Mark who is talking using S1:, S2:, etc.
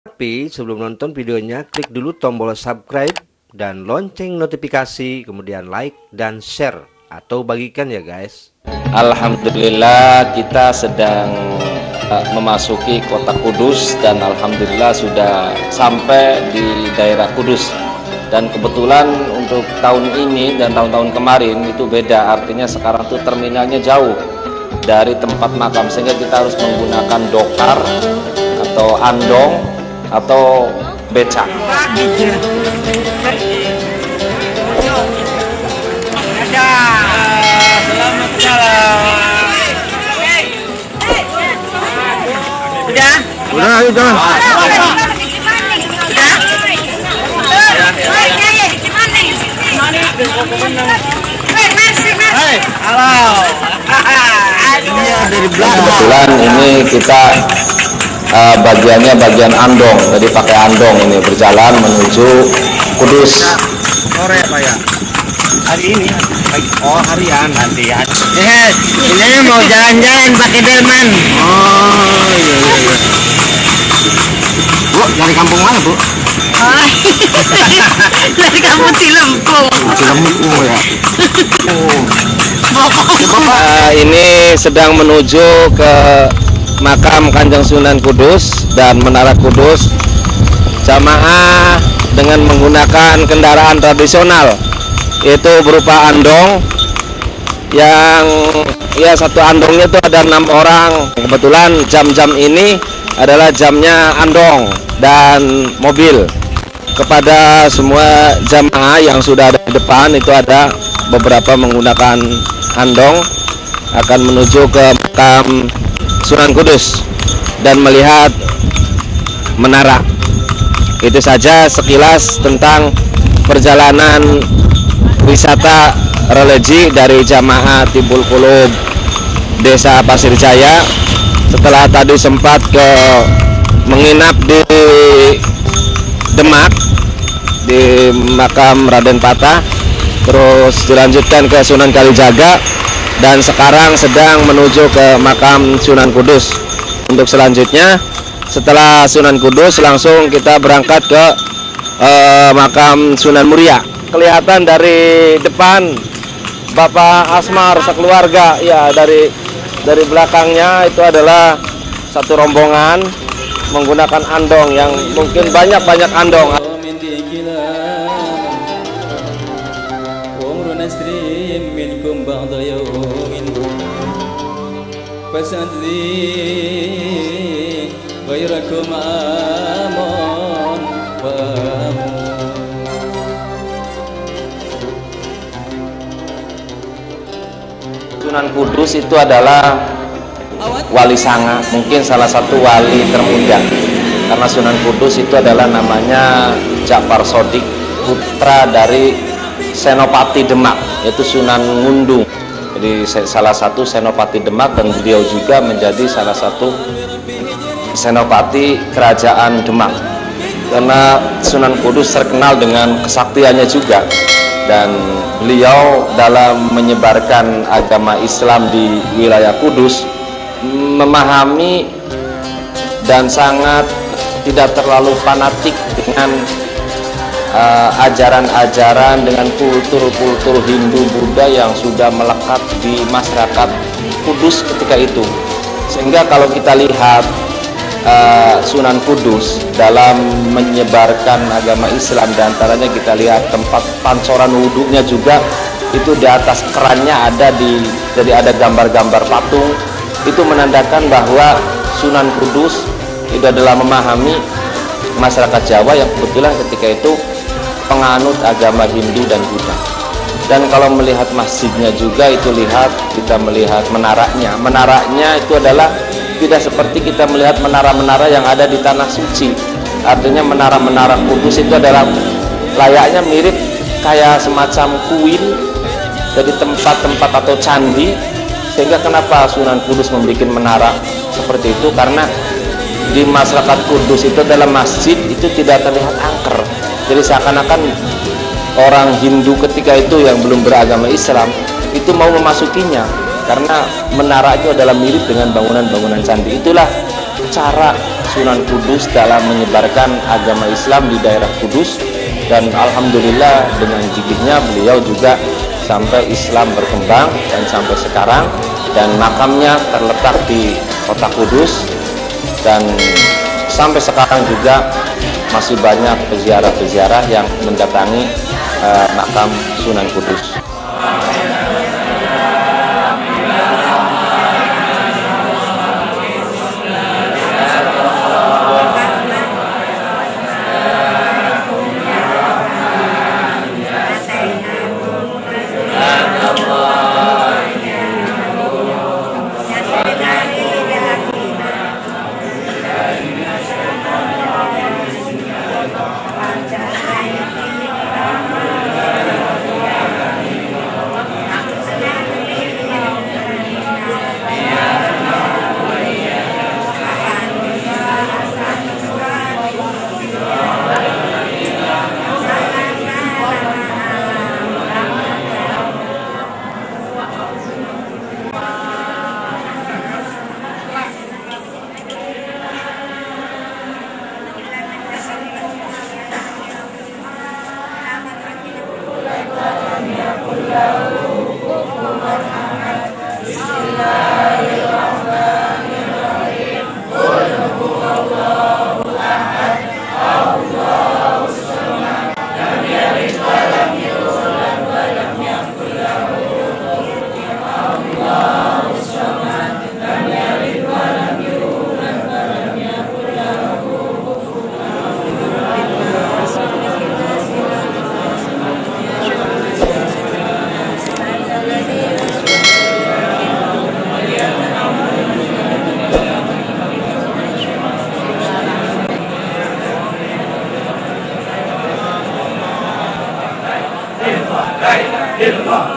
S1: Tapi sebelum nonton videonya, klik dulu tombol subscribe dan lonceng notifikasi, kemudian like dan share atau bagikan ya guys.
S2: Alhamdulillah kita sedang memasuki kota Kudus dan alhamdulillah sudah sampai di daerah Kudus. Dan kebetulan untuk tahun ini dan tahun-tahun kemarin itu beda, artinya sekarang tuh terminalnya jauh dari tempat makam sehingga kita harus menggunakan dokar atau andong atau becak.
S3: Selamat jalan. Udah. Halo.
S2: Kebetulan ini kita bagiannya bagian andong, jadi pakai andong ini berjalan menuju Kudus.
S3: Sore Pak ya? Hari ini? Oh harian nanti ya. Ini mau jalan-jalan pakai delman. Oh iya. Bu, dari kampung mana Bu?
S4: Dari kampung Cilempung.
S3: Cilempung ya.
S2: Ini sedang menuju ke makam Kanjeng Sunan Kudus dan Menara Kudus. Jamaah dengan menggunakan kendaraan tradisional, yaitu berupa andong. Yang ya satu andongnya itu ada 6 orang. Kebetulan jam-jam ini adalah jamnya andong dan mobil. Kepada semua jamaah yang sudah ada di depan, itu ada beberapa menggunakan andong akan menuju ke makam Sunan Kudus dan melihat menara. Itu saja sekilas tentang perjalanan wisata religi dari jamaah Timbul Qulub Desa Pasir Jaya. Setelah tadi sempat menginap di Demak di makam Raden Patah, terus dilanjutkan ke Sunan Kalijaga, dan sekarang sedang menuju ke makam Sunan Kudus. Untuk selanjutnya setelah Sunan Kudus langsung kita berangkat ke makam Sunan Muria. Kelihatan dari depan Bapak Asmar sekeluarga ya, dari belakangnya itu adalah satu rombongan menggunakan andong yang mungkin banyak andong. Sunan Kudus itu adalah wali sanga, mungkin salah satu wali termuda, karena Sunan Kudus itu adalah namanya Ja'far Shodiq, putra dari Senopati Demak, yaitu Sunan Ngundung. Jadi salah satu Senopati Demak, dan beliau juga menjadi salah satu Senopati Kerajaan Demak. Karena Sunan Kudus terkenal dengan kesaktiannya juga, dan beliau dalam menyebarkan agama Islam di wilayah Kudus memahami dan sangat tidak terlalu fanatik dengan ajaran-ajaran dengan kultur Hindu Buddha yang sudah melekat di masyarakat Kudus ketika itu. Sehingga kalau kita lihat Sunan Kudus dalam menyebarkan agama Islam, diantaranya kita lihat tempat pancoran wudhunya juga itu di atas kerannya jadi ada gambar-gambar patung. Itu menandakan bahwa Sunan Kudus itu adalah memahami masyarakat Jawa yang kebetulan ketika itu penganut agama Hindu dan Buddha. Dan kalau melihat masjidnya juga itu kita melihat menaranya itu adalah tidak seperti kita melihat menara-menara yang ada di tanah suci. Artinya menara-menara Kudus itu adalah layaknya mirip kayak semacam kuil, jadi tempat-tempat atau candi. Sehingga kenapa Sunan Kudus membuat menara seperti itu, karena di masyarakat Kudus itu dalam masjid itu tidak terlihat angker. Jadi seakan-akan orang Hindu ketika itu yang belum beragama Islam itu mau memasukinya, karena menara itu adalah mirip dengan bangunan-bangunan candi. Itulah cara Sunan Kudus dalam menyebarkan agama Islam di daerah Kudus, dan alhamdulillah dengan gigihnya beliau juga sampai Islam berkembang dan sampai sekarang, dan makamnya terletak di kota Kudus, dan sampai sekarang juga masih banyak peziarah-peziarah yang mendatangi makam Sunan Kudus.
S5: Illallah,